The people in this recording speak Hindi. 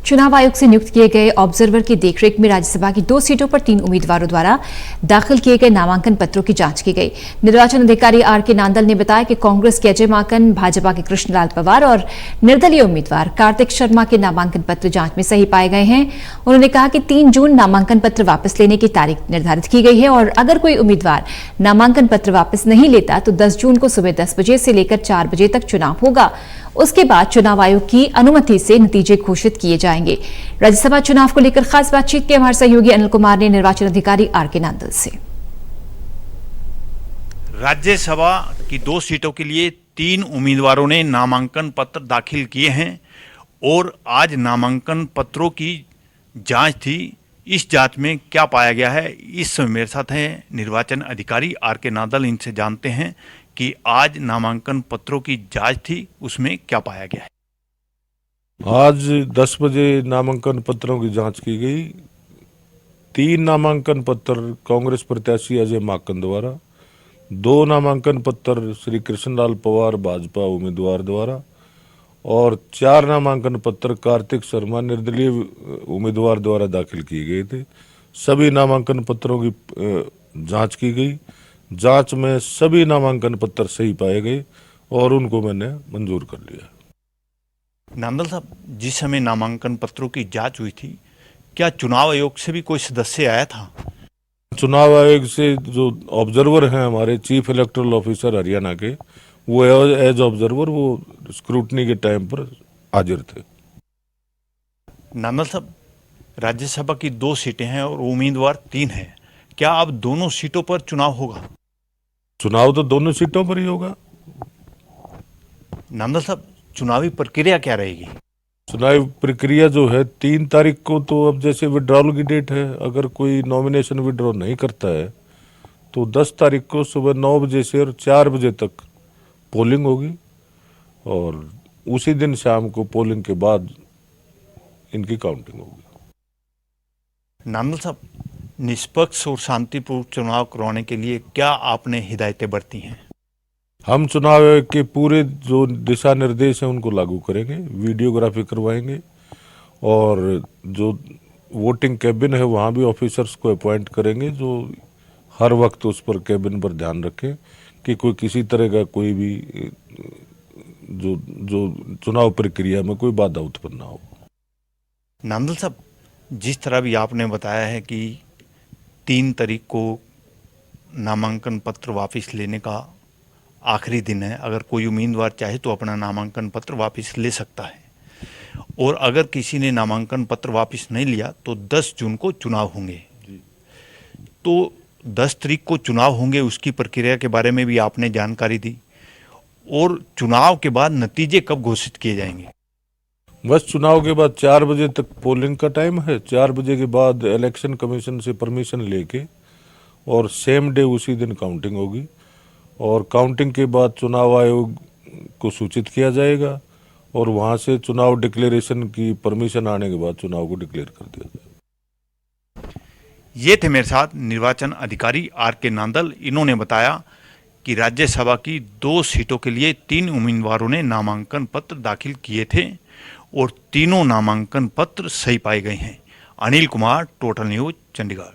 चुनाव आयोग से नियुक्त किए गए ऑब्जर्वर की देखरेख में राज्यसभा की 2 सीटों पर 3 उम्मीदवारों द्वारा दाखिल किए गए नामांकन पत्रों की जांच की गई। निर्वाचन अधिकारी आर.के. नांदल ने बताया कि कांग्रेस के अजय माकन, भाजपा के कृष्णलाल पवार और निर्दलीय उम्मीदवार कार्तिक शर्मा के नामांकन पत्र जांच में सही पाए गए हैं। उन्होंने कहा कि 3 जून नामांकन पत्र वापस लेने की तारीख निर्धारित की गई है और अगर कोई उम्मीदवार नामांकन पत्र वापस नहीं लेता तो 10 जून को सुबह 10 बजे से लेकर 4 बजे तक चुनाव होगा। उसके बाद चुनाव आयोग की अनुमति से नतीजे घोषित किए जाएंगे। राज्यसभा चुनाव को लेकर खास बातचीत की हमारे सहयोगी अनिल कुमार ने निर्वाचन अधिकारी आर.के. नांदल से। राज्यसभा की 2 सीटों के लिए 3 उम्मीदवारों ने नामांकन पत्र दाखिल किए हैं और आज नामांकन पत्रों की जांच थी। इस जांच में क्या पाया गया है, इस समय मेरे साथ हैं निर्वाचन अधिकारी आर.के. नांदल। इनसे जानते हैं कि आज नामांकन पत्रों की जांच थी, उसमें क्या पाया गया है। आज 10 बजे नामांकन पत्रों की जांच की गई। 3 नामांकन पत्र कांग्रेस प्रत्याशी अजय माकन द्वारा, 2 नामांकन पत्र श्री कृष्णलाल पवार भाजपा उम्मीदवार द्वारा और 4 नामांकन पत्र कार्तिक शर्मा निर्दलीय उम्मीदवार द्वारा दाखिल किए गए थे। सभी नामांकन पत्रों की जांच की गई। जांच में सभी नामांकन पत्र सही पाए गए और उनको मैंने मंजूर कर लिया। नांदल साहब, जिस समय नामांकन पत्रों की जांच हुई थी, क्या चुनाव आयोग से भी कोई सदस्य आया था? चुनाव आयोग से जो ऑब्जर्वर हैं हमारे चीफ इलेक्टोरल ऑफिसर हरियाणा के, वो एज ऑब्जर्वर वो स्क्रूटनी के टाइम पर हाजिर थे। नांदल साहब, राज्यसभा की 2 सीटें हैं और उम्मीदवार 3 हैं। क्या अब दोनों सीटों पर चुनाव होगा? चुनाव तो दोनों सीटों पर ही होगा। नांदल साहब, चुनावी प्रक्रिया क्या रहेगी? चुनावी प्रक्रिया जो है 3 तारीख को, तो अब जैसे विड्रॉल की डेट है, अगर कोई नॉमिनेशन विड्रॉ नहीं करता है तो 10 तारीख को सुबह 9 बजे से और 4 बजे तक पोलिंग होगी और उसी दिन शाम को पोलिंग के बाद इनकी काउंटिंग होगी। नांदल साहब, निष्पक्ष और शांतिपूर्ण चुनाव करवाने के लिए क्या आपने हिदायतें बरती हैं? हम चुनाव आयोग के पूरे जो दिशा निर्देश हैं उनको लागू करेंगे, वीडियोग्राफी करवाएंगे और जो वोटिंग कैबिन है वहाँ भी ऑफिसर्स को अपॉइंट करेंगे जो हर वक्त उस पर कैबिन पर ध्यान रखें कि कोई किसी तरह का कोई भी जो चुनाव प्रक्रिया में कोई बाधा उत्पन्न ना हो। नांदल साहब, जिस तरह भी आपने बताया है कि 3 तारीख को नामांकन पत्र वापस लेने का आखिरी दिन है, अगर कोई उम्मीदवार चाहे तो अपना नामांकन पत्र वापस ले सकता है और अगर किसी ने नामांकन पत्र वापस नहीं लिया तो 10 जून को चुनाव होंगे। तो 10 तारीख को चुनाव होंगे, उसकी प्रक्रिया के बारे में भी आपने जानकारी दी और चुनाव के बाद नतीजे कब घोषित किए जाएंगे? बस चुनाव के बाद 4 बजे तक पोलिंग का टाइम है। 4 बजे के बाद इलेक्शन कमीशन से परमिशन लेके और सेम डे उसी दिन काउंटिंग होगी और काउंटिंग के बाद चुनाव आयोग को सूचित किया जाएगा और वहां से चुनाव डिक्लेरेशन की परमिशन आने के बाद चुनाव को डिक्लेयर कर दिया जाएगा। ये थे मेरे साथ निर्वाचन अधिकारी आर.के. नांदल। इन्होंने बताया कि राज्यसभा की 2 सीटों के लिए 3 उम्मीदवारों ने नामांकन पत्र दाखिल किए थे और तीनों नामांकन पत्र सही पाए गए हैं। Anil Kumar, total news, Chandigarh.